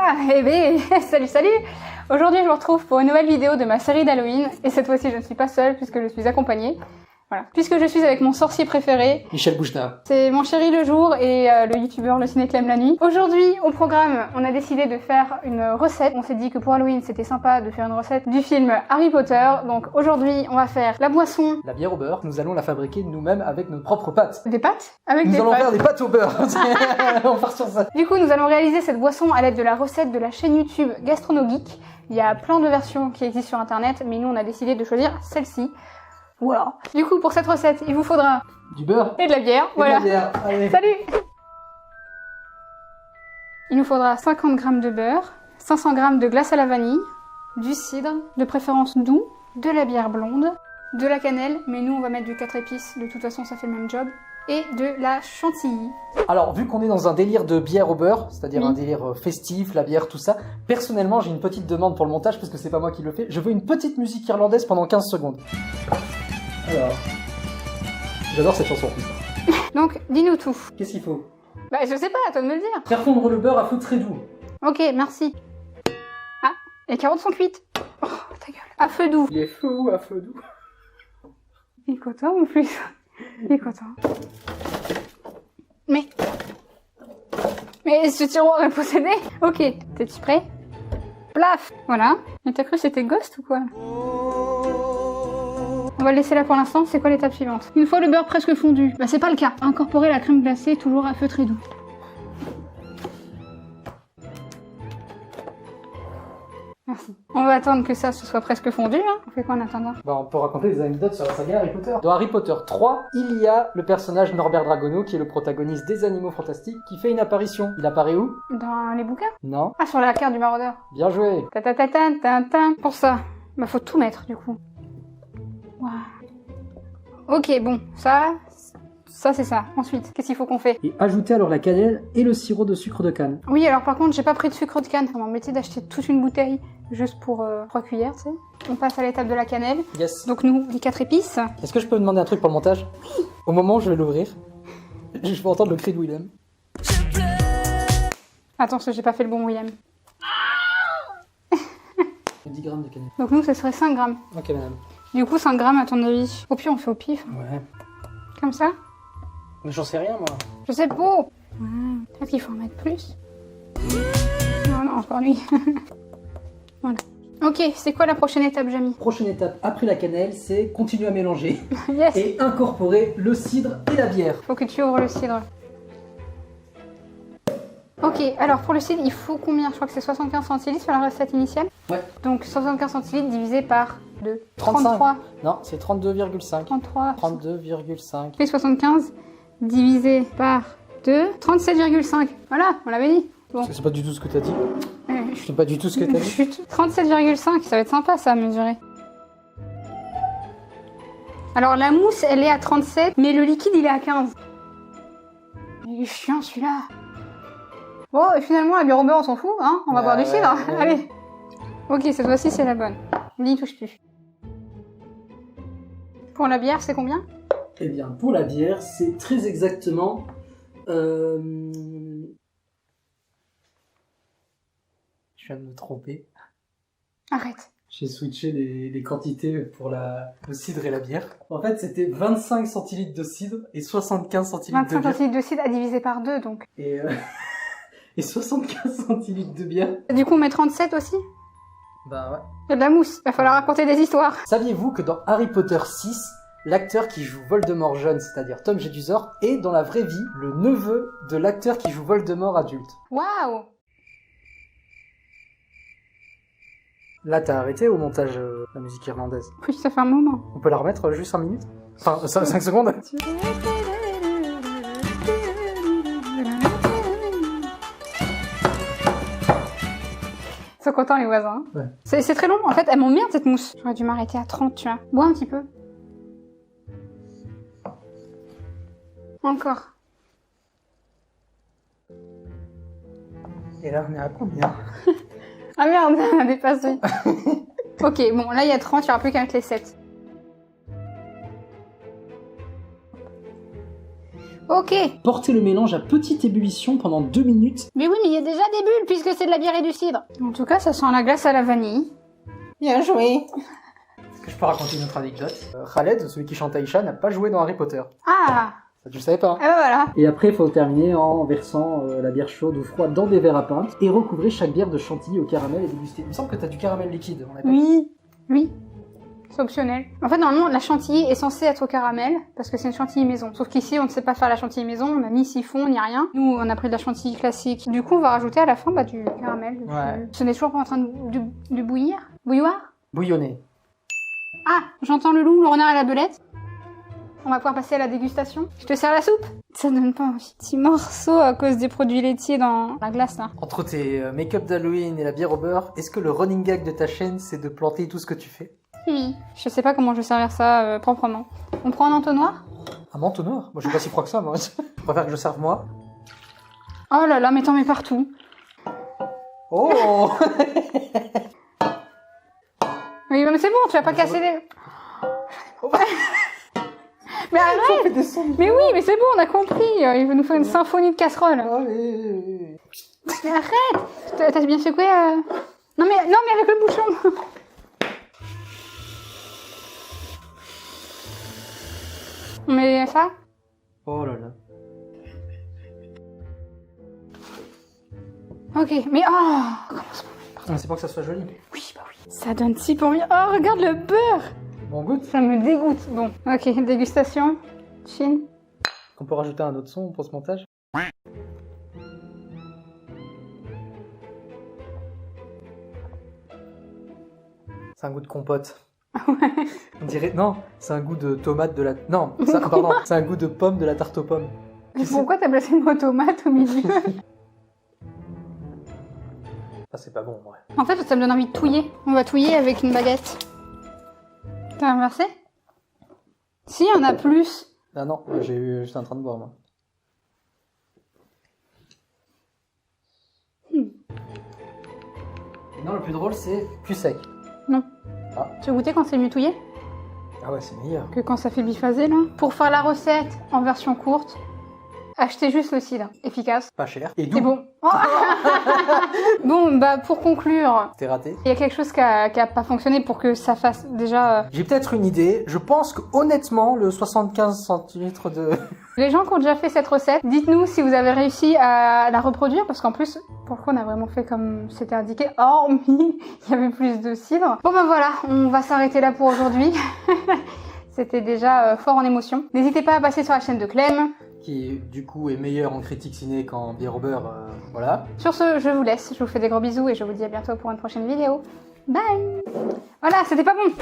Ah, eh ben, salut, salut! Aujourd'hui, je vous retrouve pour une nouvelle vidéo de ma série d'Halloween. Et cette fois-ci, je ne suis pas seule puisque je suis accompagnée. Voilà. Puisque je suis avec mon sorcier préféré. Michel Bouchna. C'est mon chéri le jour et le youtubeur le ciné-clem la nuit. Aujourd'hui, au programme, on a décidé de faire une recette. On s'est dit que pour Halloween, c'était sympa de faire une recette du film Harry Potter. Donc aujourd'hui, on va faire la boisson. La bière au beurre, nous allons la fabriquer nous-mêmes avec nos propres pâtes. Des pâtes? Avec Nous des allons pâtes. faire des pâtes au beurre. On part sur ça. Du coup, nous allons réaliser cette boisson à l'aide de la recette de la chaîne YouTube Gastronogeek. Il y a plein de versions qui existent sur internet, mais nous on a décidé de choisir celle-ci. Voilà. Du coup, pour cette recette, il vous faudra Du beurre et de la bière. et Voilà. de la bière. Allez. Salut! Il nous faudra 50 g de beurre, 500 g de glace à la vanille, du cidre, de préférence doux, de la bière blonde, de la cannelle, mais nous on va mettre du 4 épices, de toute façon ça fait le même job, et de la chantilly. Alors, vu qu'on est dans un délire de bière au beurre, c'est-à-dire Oui. un délire festif, la bière, tout ça, personnellement, j'ai une petite demande pour le montage, parce que c'est pas moi qui le fais. Je veux une petite musique irlandaise pendant 15 secondes. Alors... J'adore cette chanson. Donc, dis-nous tout. Qu'est-ce qu'il faut? Bah, je sais pas, à toi de me le dire. Faire fondre le beurre à feu très doux. Ok, merci. Ah, les carottes sont cuites. Oh, ta gueule. À feu doux. Il est fou à feu doux. Il est content en plus. Il est content. Mais ce tiroir est possédé. Ok, t'es-tu prêt? Plaf. Voilà. Mais t'as cru que c'était Ghost ou quoi? On va le laisser là pour l'instant. C'est quoi l'étape suivante? Une fois le beurre presque fondu. Bah c'est pas le cas. Incorporer la crème glacée toujours à feu très doux. Merci. On va attendre que ça se soit presque fondu. Hein. On fait quoi en attendant? Bah, on peut raconter des anecdotes sur la saga Harry Potter. Dans Harry Potter 3, il y a le personnage Norbert Dragono, qui est le protagoniste des Animaux Fantastiques, qui fait une apparition. Il apparaît où? Dans les bouquins? Non. Ah, sur la carte du maraudeur. Bien joué. Ta ta ta ta ta ta. Pour ça, bah faut tout mettre du coup. Wow. Ok, bon, ça c'est ça. Ensuite, qu'est-ce qu'il faut qu'on fait? Et ajoutez alors la cannelle et le sirop de sucre de canne. Oui, alors par contre, j'ai pas pris de sucre de canne. Ça m'embêtait d'acheter toute une bouteille juste pour 3 cuillères, tu sais. On passe à l'étape de la cannelle. Yes. Donc nous, les 4 épices. Est-ce que je peux demander un truc pour le montage? Oui. Au moment où je vais l'ouvrir, je vais entendre le cri de Willem. Attends, parce que j'ai pas fait le bon William. 10 grammes de cannelle. Donc nous, ce serait 5 grammes. Ok, madame. Du coup, 5 grammes à ton avis. Au pire, on fait au pif. Ouais. Comme ça. Mais j'en sais rien, moi. Je sais pas. Peut-être qu'il faut en mettre plus. Non, non, encore lui. Voilà. Ok, c'est quoi la prochaine étape, Jamy? Prochaine étape après la cannelle, c'est continuer à mélanger Yes. et incorporer le cidre et la bière. Faut que tu ouvres le cidre. Ok, alors pour le cidre, il faut combien? Je crois que c'est 75 centilitres sur la recette initiale. Ouais. Donc 75 centilitres divisé par 2. 35. 33. Non, c'est 32,5. 33. 32,5. Et 75 divisé par 2. 37,5. Voilà, on l'avait dit. Bon. C'est pas du tout ce que t'as dit. Euh, C'est pas du tout ce que t'as dit. Chut. 37,5, ça va être sympa ça à mesurer. Alors la mousse, elle est à 37, mais le liquide, il est à 15. Il est chiant celui-là. Bon, et finalement, la bière au beurre, on s'en fout, hein. On va boire du cidre. ouais. Allez. Ok, cette fois-ci, c'est la bonne. N'y touche plus. Pour la bière, c'est combien? Eh bien, pour la bière, c'est très exactement... Je viens de me tromper. Arrête. J'ai switché les quantités pour le cidre et la bière. En fait, c'était 25 centilitres de cidre et 75 centilitres de 25 bière. centilitres de cidre à diviser par 2, donc. Et, et 75 centilitres de bière. Du coup, on met 37 aussi? Bah ouais. Il y a de la mousse. Va falloir raconter des histoires. Saviez-vous que dans Harry Potter 6, l'acteur qui joue Voldemort jeune, c'est-à-dire Tom Jedusor, est dans la vraie vie le neveu de l'acteur qui joue Voldemort adulte? Waouh! Là, t'as arrêté au montage la musique irlandaise. Oui, ça fait un moment. On peut la remettre juste 5 minutes? Enfin, 5 secondes? Ils sont contents les voisins. Ouais. C'est très long. En fait, elle monte bien cette mousse. J'aurais dû m'arrêter à 30, tu vois. Bois un petit peu. Encore. Et là, on est à combien? Ah merde, on a dépassé. Ok, bon, là il y a 30, il n'y aura plus qu'à mettre les 7. Ok. Portez le mélange à petite ébullition pendant 2 minutes. Mais oui, mais il y a déjà des bulles puisque c'est de la bière et du cidre. En tout cas, ça sent la glace à la vanille. Bien joué. Est-ce que je peux raconter une autre anecdote? Khaled, celui qui chante Aïcha, n'a pas joué dans Harry Potter. Ah. Ça, tu le savais pas, hein? Ah bah voilà. Et après, il faut terminer en versant la bière chaude ou froide dans des verres à pinte et recouvrir chaque bière de chantilly au caramel et déguster. Il me semble que t'as du caramel liquide. On a pas... Oui. Oui. C'est optionnel. En fait, normalement, la chantilly est censée être au caramel, parce que c'est une chantilly maison. Sauf qu'ici, on ne sait pas faire la chantilly maison, on n'a ni siphon, ni rien. Nous, on a pris de la chantilly classique. Du coup, on va rajouter à la fin du caramel. Ouais. Ce n'est toujours pas en train de bouillir. Bouilloire. Bouillonné. Ah, j'entends le loup, le renard et la belette. On va pouvoir passer à la dégustation. Je te sers la soupe. Ça donne pas envie. Petit morceau à cause des produits laitiers dans la glace, là. Entre tes make-up d'Halloween et la bière au beurre, est-ce que le running gag de ta chaîne, c'est de planter tout ce que tu fais? Oui. Je sais pas comment je vais servir ça proprement. On prend un entonnoir? Un entonnoir? Moi, je suis pas si froid que ça, moi. Je préfère que je serve moi. Oh là là, mais t'en mets partout. Oh. Oui, mais c'est bon, tu vas pas casser les... Mais Ça arrête! fait des sons. Mais oui, mais c'est bon, on a compris. Il veut nous faire une symphonie de casseroles. Allez. Mais arrête! T'as bien secoué Non mais avec le bouchon. On met ça? Oh là là. Ok, mais oh! C'est pas que ça soit joli. Oui, bah oui. Ça donne si envie. Oh, regarde le beurre! Bon goût. Ça me dégoûte. Bon, ok, dégustation. Chine. On peut rajouter un autre son pour ce montage? C'est un goût de compote. Ouais. On dirait... Non, c'est un goût de tomate de la... Non, pardon, c'est un goût de pomme de la tarte aux pommes. Mais pourquoi t'as placé le mot tomate au milieu? Ça, c'est pas bon, ouais. En fait, ça me donne envie de touiller. On va touiller avec une baguette. T'as inversé? Si, il y en a plus. Ah non, j'étais en train de boire, moi. Non, le plus drôle, c'est plus sec. Non. Ah. Tu as goûté quand c'est mieux touillé? Ah ouais, c'est meilleur. Que quand ça fait biphasé, là. Pour faire la recette en version courte, achetez juste le cidre. Efficace. Pas cher. Et C'est doux. bon. Oh bon, bah pour conclure, T'es raté. il y a quelque chose qui a pas fonctionné pour que ça fasse déjà... J'ai peut-être une idée. Je pense que honnêtement, le 75 centilitres de... Les gens qui ont déjà fait cette recette, dites-nous si vous avez réussi à la reproduire, parce qu'en plus, pourquoi on a vraiment fait comme c'était indiqué, hormis il y avait plus de cidre. Bon ben voilà, on va s'arrêter là pour aujourd'hui. C'était déjà fort en émotion. N'hésitez pas à passer sur la chaîne de Clem. qui du coup est meilleur en critique ciné qu'en bière au beurre, voilà. Sur ce, je vous laisse, je vous fais des gros bisous et je vous dis à bientôt pour une prochaine vidéo. Bye! Voilà, c'était pas bon!